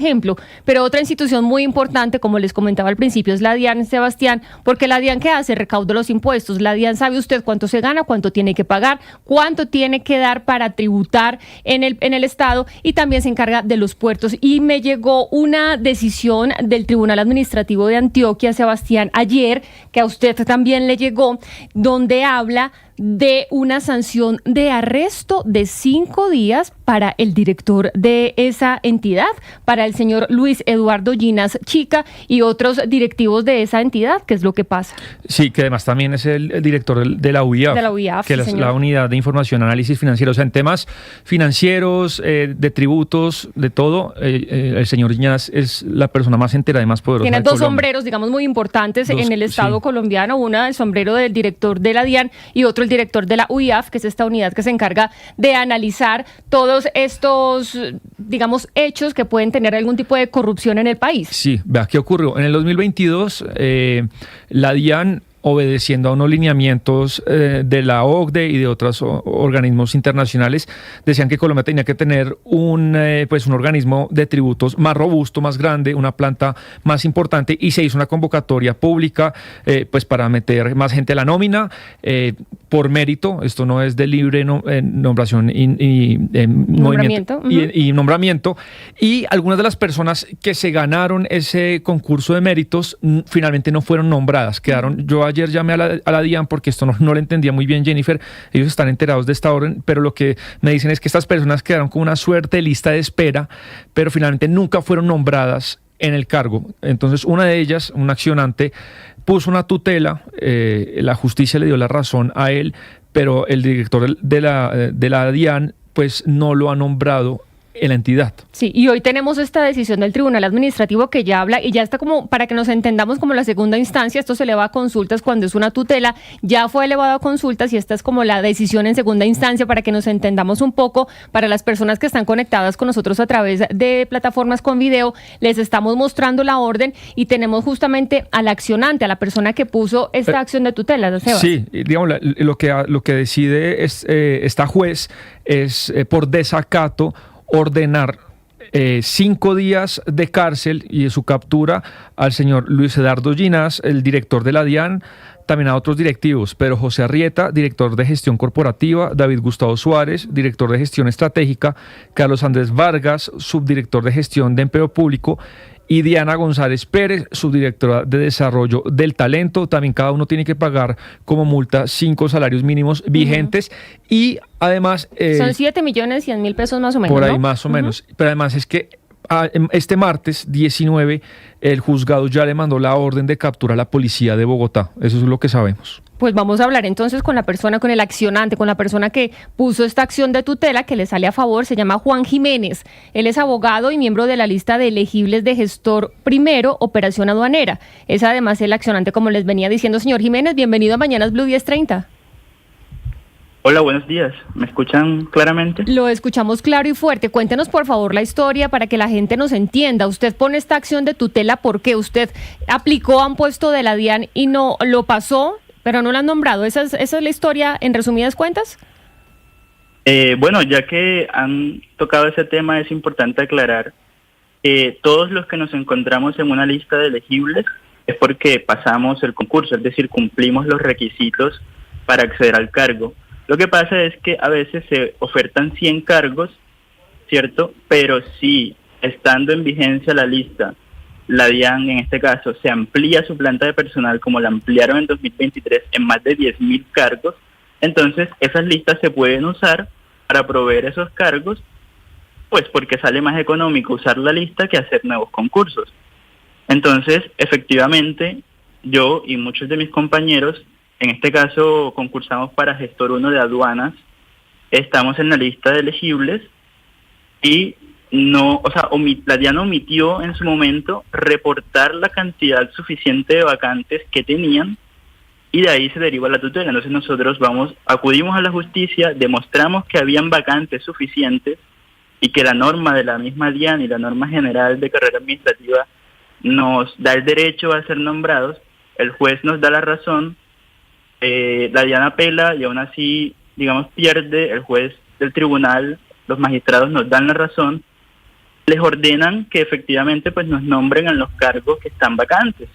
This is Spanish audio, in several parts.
ejemplo, pero otra institución muy importante, como les comentaba al principio, es la DIAN, Sebastián, porque la DIAN, ¿qué hace? Recauda los impuestos. La DIAN sabe usted cuánto se gana, cuánto tiene que pagar, cuánto tiene que dar para tributar en el Estado, y también se encarga de los puertos. Y me llegó una decisión del Tribunal Administrativo de Antioquia, Sebastián, ayer, que a usted también le llegó, donde habla de una sanción de arresto de 5 días para el director de esa entidad, para el señor Luis Eduardo Ginás Chica y otros directivos de esa entidad. ¿Qué es lo que pasa? Sí, que además también es el director de la UIAF, de la UIAF, que sí, es la Unidad de Información y Análisis Financiero. O sea, en temas financieros, de tributos, de todo, el señor Ginás es la persona más enterada y más poderosa. Tiene de dos Colombia. sombreros, digamos, muy importantes en el Estado sí. colombiano. Una, el sombrero del director de la DIAN, y otro, el director de la UIAF, que es esta unidad que se encarga de analizar todos estos, digamos, hechos que pueden tener algún tipo de corrupción en el país. Sí, vea qué ocurrió. En el 2022, la DIAN, obedeciendo a unos lineamientos de la OCDE y de otros organismos internacionales, decían que Colombia tenía que tener un organismo de tributos más robusto, más grande, una planta más importante, y se hizo una convocatoria pública para meter más gente a la nómina por mérito. Esto no es de libre nombración y nombramiento. Y nombramiento. Y algunas de las personas que se ganaron ese concurso de méritos finalmente no fueron nombradas, quedaron. Yo ayer llamé a la DIAN porque esto no le entendía muy bien, Jennifer. Ellos están enterados de esta orden, pero lo que me dicen es que estas personas quedaron con una suerte de lista de espera, pero finalmente nunca fueron nombradas en el cargo. Entonces, una de ellas, un accionante, puso una tutela, la justicia le dio la razón a él, pero el director de la DIAN pues no lo ha nombrado en la entidad. Sí, y hoy tenemos esta decisión del Tribunal Administrativo que ya habla, y ya está como, para que nos entendamos, como la segunda instancia. Esto se eleva a consultas cuando es una tutela, ya fue elevado a consultas, y esta es como la decisión en segunda instancia, para que nos entendamos un poco. Para las personas que están conectadas con nosotros a través de plataformas con video, les estamos mostrando la orden, y tenemos justamente al accionante, a la persona que puso esta acción de tutela, Sebas. Sí, digamos, lo que decide esta juez es por desacato ordenar 5 días de cárcel y de su captura al señor Luis Eduardo Ginás, el director de la DIAN, también a otros directivos: Pedro José Arrieta, director de gestión corporativa; David Gustavo Suárez, director de gestión estratégica; Carlos Andrés Vargas, subdirector de gestión de empleo público; y Diana González Pérez, subdirectora de desarrollo del talento. También cada uno tiene que pagar como multa 5 salarios mínimos vigentes. Y además... son 7.100.000 pesos más o menos, por ahí, ¿no? más o menos. Pero además es que este martes 19 el juzgado ya le mandó la orden de captura a la policía de Bogotá. Eso es lo que sabemos. Pues vamos a hablar entonces con la persona, con el accionante, con la persona que puso esta acción de tutela que le sale a favor. Se llama Juan Jiménez. Él es abogado y miembro de la lista de elegibles de gestor primero, operación aduanera. Es además el accionante, como les venía diciendo. Señor Jiménez, bienvenido a Mañanas Blue 1030. Hola, buenos días. ¿Me escuchan claramente? Lo escuchamos claro y fuerte. Cuéntenos, por favor, la historia para que la gente nos entienda. Usted pone esta acción de tutela porque usted aplicó a un puesto de la DIAN y no lo pasó, pero no lo han nombrado. ¿Esa es la historia en resumidas cuentas? Bueno, ya que han tocado ese tema, es importante aclarar que todos los que nos encontramos en una lista de elegibles es porque pasamos el concurso, es decir, cumplimos los requisitos para acceder al cargo. Lo que pasa es que a veces se ofertan 100 cargos, ¿cierto? Pero si, estando en vigencia la lista, la DIAN en este caso se amplía su planta de personal, como la ampliaron en 2023 en más de 10.000 cargos, entonces esas listas se pueden usar para proveer esos cargos, pues porque sale más económico usar la lista que hacer nuevos concursos. Entonces, efectivamente, yo y muchos de mis compañeros, en este caso concursamos para gestor 1 de aduanas, estamos en la lista de elegibles y la DIAN omitió en su momento reportar la cantidad suficiente de vacantes que tenían, y de ahí se deriva la tutela. Entonces nosotros acudimos a la justicia, demostramos que habían vacantes suficientes y que la norma de la misma DIAN y la norma general de carrera administrativa nos da el derecho a ser nombrados. El juez nos da la razón, la DIAN apela y aún así, digamos, pierde. El juez del tribunal, los magistrados nos dan la razón. les ordenan que efectivamente pues nos nombren en los cargos que están vacantes,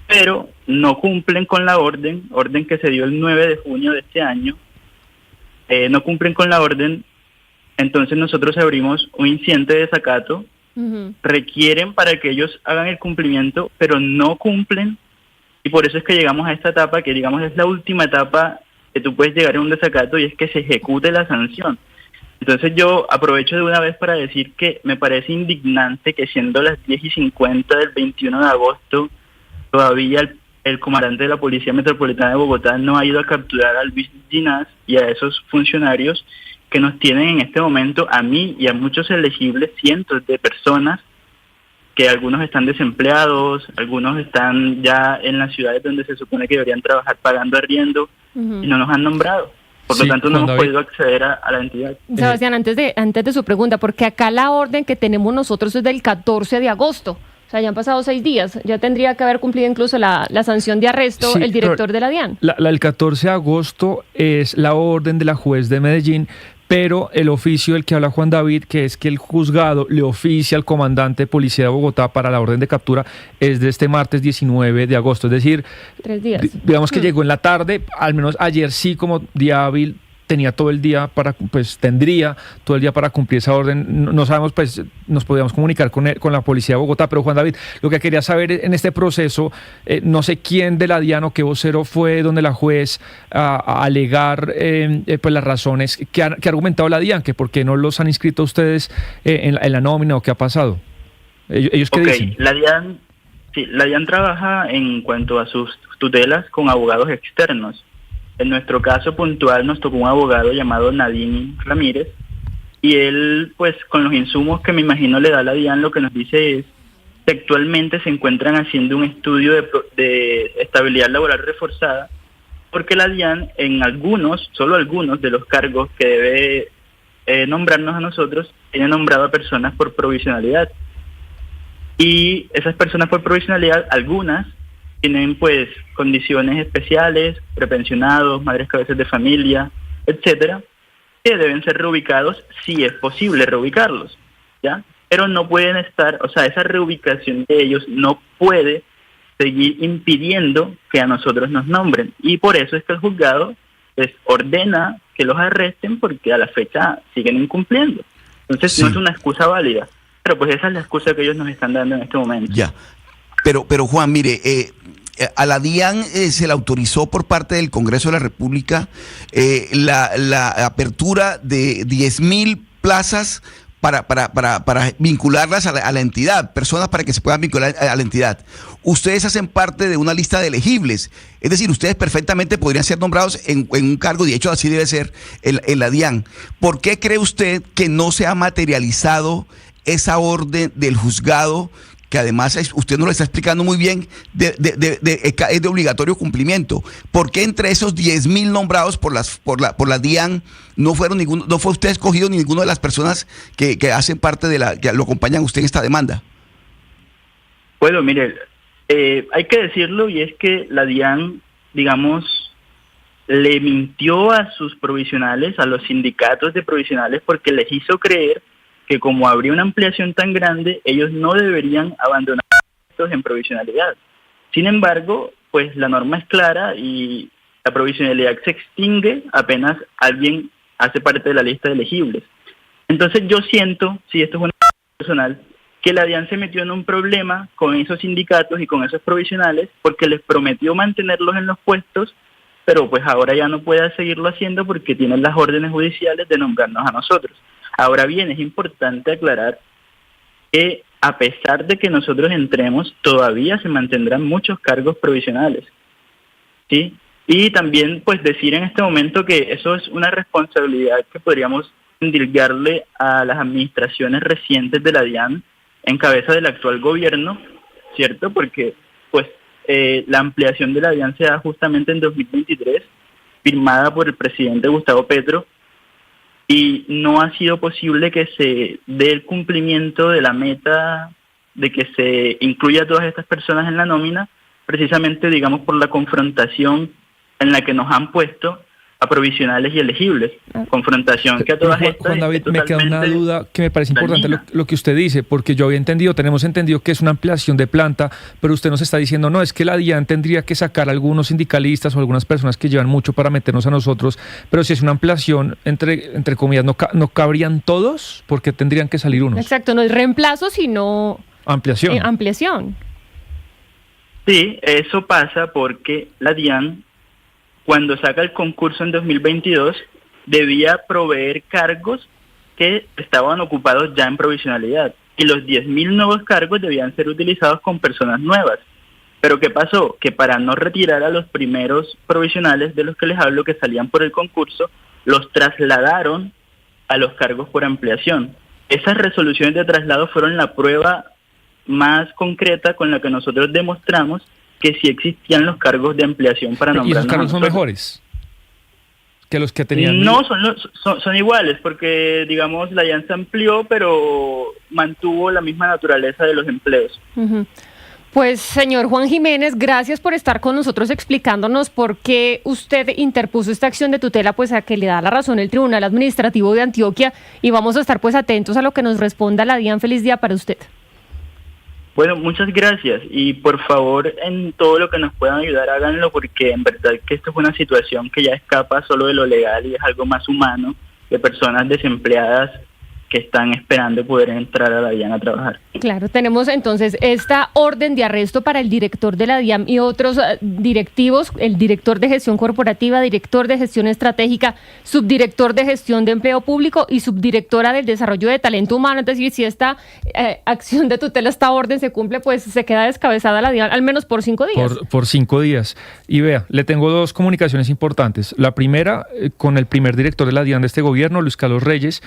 pero no cumplen con la orden que se dio el 9 de junio de este año, no cumplen con la orden. Entonces nosotros abrimos un incidente de desacato, requieren para que ellos hagan el cumplimiento, pero no cumplen, y por eso es que llegamos a esta etapa, que digamos es la última etapa que tú puedes llegar en un desacato, y es que se ejecute la sanción. Entonces yo aprovecho de una vez para decir que me parece indignante que siendo las 10:50 del 21 de agosto, todavía el comandante de la Policía Metropolitana de Bogotá no ha ido a capturar a Luis Ginás y a esos funcionarios que nos tienen en este momento, a mí y a muchos elegibles, cientos de personas, que algunos están desempleados, algunos están ya en las ciudades donde se supone que deberían trabajar pagando arriendo, y no nos han nombrado. Por lo tanto, no hemos podido acceder a la entidad. Sebastián, antes de su pregunta, porque acá la orden que tenemos nosotros es del 14 de agosto. O sea, ya han pasado 6 días. Ya tendría que haber cumplido incluso la sanción de arresto el director de la DIAN. La del 14 de agosto es la orden de la juez de Medellín, pero el oficio del que habla Juan David, que es que el juzgado le oficia al comandante de Policía de Bogotá para la orden de captura, es de este martes 19 de agosto. Es decir, 3 días. Digamos que llegó en la tarde, al menos ayer sí, como día hábil, tenía todo el día tendría todo el día para cumplir esa orden. No sabemos, pues nos podíamos comunicar con la Policía de Bogotá, pero Juan David, lo que quería saber en este proceso, no sé quién de la DIAN o qué vocero fue donde la juez a alegar pues las razones que ha argumentado la DIAN, que por qué no los han inscrito a ustedes en la nómina o qué ha pasado. ¿Ellos qué dicen? La DIAN trabaja en cuanto a sus tutelas con abogados externos. En nuestro caso puntual nos tocó un abogado llamado Nadine Ramírez, y él, pues con los insumos que me imagino le da la DIAN, lo que nos dice es que actualmente se encuentran haciendo un estudio de estabilidad laboral reforzada, porque la DIAN en solo algunos de los cargos que debe nombrarnos a nosotros, tiene nombrado a personas por provisionalidad. Y esas personas por provisionalidad, algunas tienen pues condiciones especiales, prepensionados, madres cabezas de familia, etcétera, que deben ser reubicados si es posible reubicarlos, ¿ya? Pero no pueden estar, o sea, esa reubicación de ellos no puede seguir impidiendo que a nosotros nos nombren, y por eso es que el juzgado pues ordena que los arresten, porque a la fecha siguen incumpliendo. Entonces no es una excusa válida, pero pues esa es la excusa que ellos nos están dando en este momento. Ya. Pero Juan, mire, a la DIAN se le autorizó por parte del Congreso de la República la apertura de 10.000 plazas para vincularlas a la entidad, personas para que se puedan vincular a la entidad. Ustedes hacen parte de una lista de elegibles, es decir, ustedes perfectamente podrían ser nombrados en un cargo, de hecho así debe ser en la DIAN. ¿Por qué cree usted que no se ha materializado esa orden del juzgado, que además usted nos lo está explicando muy bien, es de obligatorio cumplimiento? ¿Por qué entre esos 10.000 nombrados por la DIAN no fue usted escogido ni ninguna de las personas que hacen parte que lo acompañan a usted en esta demanda? Bueno, mire, hay que decirlo, y es que la DIAN, digamos, le mintió a sus provisionales, a los sindicatos de provisionales, porque les hizo creer que como habría una ampliación tan grande, ellos no deberían abandonar puestos en provisionalidad. Sin embargo, pues la norma es clara y la provisionalidad se extingue apenas alguien hace parte de la lista de elegibles. Entonces yo siento, si esto es una personal, que la DIAN se metió en un problema con esos sindicatos y con esos provisionales porque les prometió mantenerlos en los puestos, pero pues ahora ya no puede seguirlo haciendo porque tienen las órdenes judiciales de nombrarnos a nosotros. Ahora bien, es importante aclarar que a pesar de que nosotros entremos, todavía se mantendrán muchos cargos provisionales, ¿sí? Y también pues decir en este momento que eso es una responsabilidad que podríamos endilgarle a las administraciones recientes de la DIAN en cabeza del actual gobierno, ¿cierto? Porque pues la ampliación de la DIAN se da justamente en 2023, firmada por el presidente Gustavo Petro, y no ha sido posible que se dé el cumplimiento de la meta de que se incluya a todas estas personas en la nómina, precisamente, digamos, por la confrontación en la que nos han puesto a provisionales y elegibles. Confrontación que a todas estas Juan David, me queda una duda que me parece importante lo que usted dice, porque yo había tenemos entendido que es una ampliación de planta, pero usted nos está diciendo, no, es que la DIAN tendría que sacar a algunos sindicalistas o algunas personas que llevan mucho para meternos a nosotros, pero si es una ampliación, entre comillas, ¿no cabrían todos? Porque tendrían que salir unos. Exacto, no es reemplazo, sino ampliación. Ampliación. Sí, eso pasa porque la DIAN, cuando saca el concurso en 2022, debía proveer cargos que estaban ocupados ya en provisionalidad. Y los 10.000 nuevos cargos debían ser utilizados con personas nuevas. Pero ¿qué pasó? Que para no retirar a los primeros provisionales de los que les hablo, que salían por el concurso, los trasladaron a los cargos por ampliación. Esas resoluciones de traslado fueron la prueba más concreta con la que nosotros demostramos que sí existían los cargos de ampliación para nombrar. ¿Y esos cargos son mejores que los que tenían? No, son iguales, porque digamos la DIAN se amplió, pero mantuvo la misma naturaleza de los empleos. Uh-huh. Pues, señor Juan Jiménez, gracias por estar con nosotros explicándonos por qué usted interpuso esta acción de tutela, pues a que le da la razón el Tribunal Administrativo de Antioquia, y vamos a estar pues atentos a lo que nos responda la DIAN. Feliz día para usted. Bueno, muchas gracias, y por favor, en todo lo que nos puedan ayudar, háganlo, porque en verdad que esto es una situación que ya escapa solo de lo legal y es algo más humano, de personas desempleadas que están esperando poder entrar a la DIAN a trabajar. Claro, tenemos entonces esta orden de arresto para el director de la DIAN y otros directivos, el director de gestión corporativa, director de gestión estratégica, subdirector de gestión de empleo público y subdirectora del desarrollo de talento humano. Es decir, si esta acción de tutela, esta orden se cumple, pues se queda descabezada la DIAN al menos por 5 días. Por 5 días. Y vea, le tengo 2 comunicaciones importantes. La primera, con el primer director de la DIAN de este gobierno, Luis Carlos Reyes,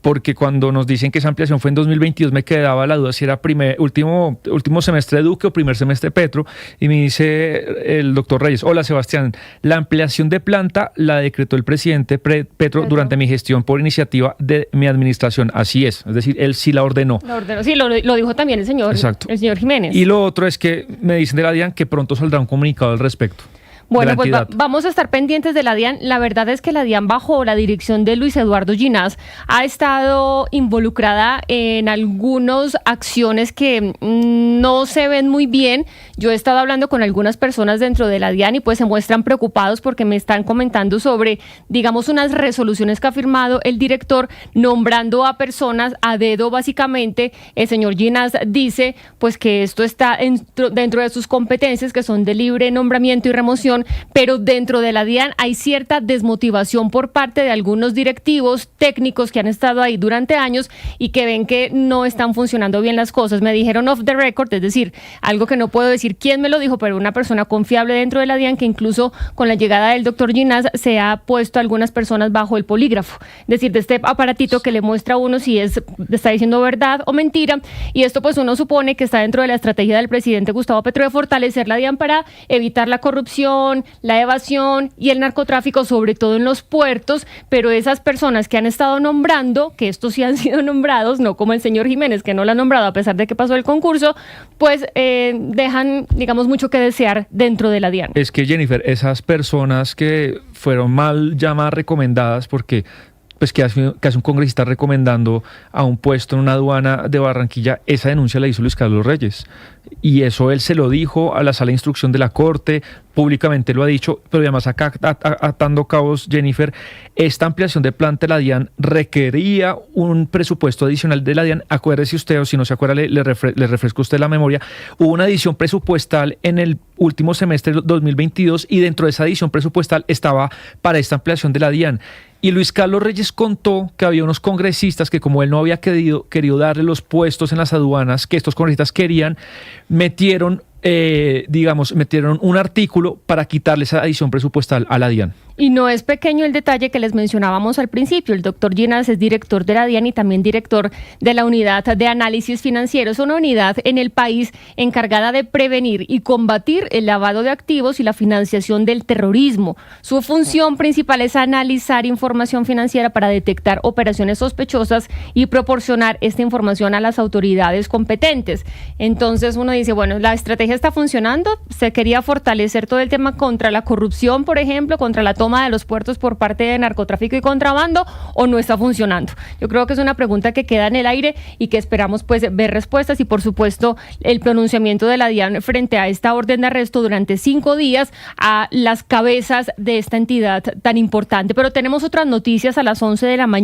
porque cuando nos dicen que esa ampliación fue en 2022, me quedaba la duda si era último semestre de Duque o primer semestre de Petro, y me dice el doctor Reyes: hola Sebastián, la ampliación de planta la decretó el presidente Petro durante mi gestión por iniciativa de mi administración. Así es decir, él sí la ordenó. Sí, lo dijo también el señor Jiménez. Y lo otro es que me dicen de la DIAN que pronto saldrá un comunicado al respecto. Bueno, pues vamos a estar pendientes de la DIAN. La verdad es que la DIAN, bajo la dirección de Luis Eduardo Ginás, ha estado involucrada en algunas acciones que no se ven muy bien. Yo he estado hablando con algunas personas dentro de la DIAN y pues se muestran preocupados porque me están comentando sobre, digamos, unas resoluciones que ha firmado el director nombrando a personas a dedo, básicamente. El señor Ginás dice pues que esto está dentro de sus competencias, que son de libre nombramiento y remoción, pero dentro de la DIAN hay cierta desmotivación por parte de algunos directivos técnicos que han estado ahí durante años y que ven que no están funcionando bien las cosas. Me dijeron off the record, es decir, algo que no puedo decir quién me lo dijo, pero una persona confiable dentro de la DIAN, que incluso con la llegada del doctor Ginás se ha puesto a algunas personas bajo el polígrafo, es decir, de este aparatito que le muestra a uno si está diciendo verdad o mentira, y esto pues uno supone que está dentro de la estrategia del presidente Gustavo Petro de fortalecer la DIAN para evitar la corrupción, la evasión y el narcotráfico, sobre todo en los puertos. Pero esas personas que han estado nombrando, que estos sí han sido nombrados, no como el señor Jiménez, que no lo ha nombrado a pesar de que pasó el concurso, pues dejan, digamos, mucho que desear dentro de la DIAN. Es que, Jennifer, esas personas que fueron mal llamadas recomendadas, porque pues que hace un congresista recomendando a un puesto en una aduana de Barranquilla, esa denuncia la hizo Luis Carlos Reyes. Y eso él se lo dijo a la sala de instrucción de la Corte, públicamente lo ha dicho, pero además acá atando cabos, Jennifer, esta ampliación de planta de la DIAN requería un presupuesto adicional de la DIAN. Acuérdese usted, o si no se acuerda, le refresco usted la memoria, hubo una adición presupuestal en el último semestre de 2022 y dentro de esa adición presupuestal estaba para esta ampliación de la DIAN. Y Luis Carlos Reyes contó que había unos congresistas que, como él no había querido darle los puestos en las aduanas que estos congresistas querían, metieron un artículo para quitarle esa adición presupuestal a la DIAN. Y no es pequeño el detalle que les mencionábamos al principio. El doctor Ginás es director de la DIAN y también director de la Unidad de Análisis Financiero. Es una unidad en el país encargada de prevenir y combatir el lavado de activos y la financiación del terrorismo. Su función principal es analizar información financiera para detectar operaciones sospechosas y proporcionar esta información a las autoridades competentes. Entonces uno dice, bueno, la estrategia estrategia está funcionando? ¿Se quería fortalecer todo el tema contra la corrupción, por ejemplo, contra la toma de los puertos por parte de narcotráfico y contrabando, o no está funcionando? Yo creo que es una pregunta que queda en el aire y que esperamos pues ver respuestas y por supuesto el pronunciamiento de la DIAN frente a esta orden de arresto durante 5 días a las cabezas de esta entidad tan importante. Pero tenemos otras noticias a las 11 de la mañana.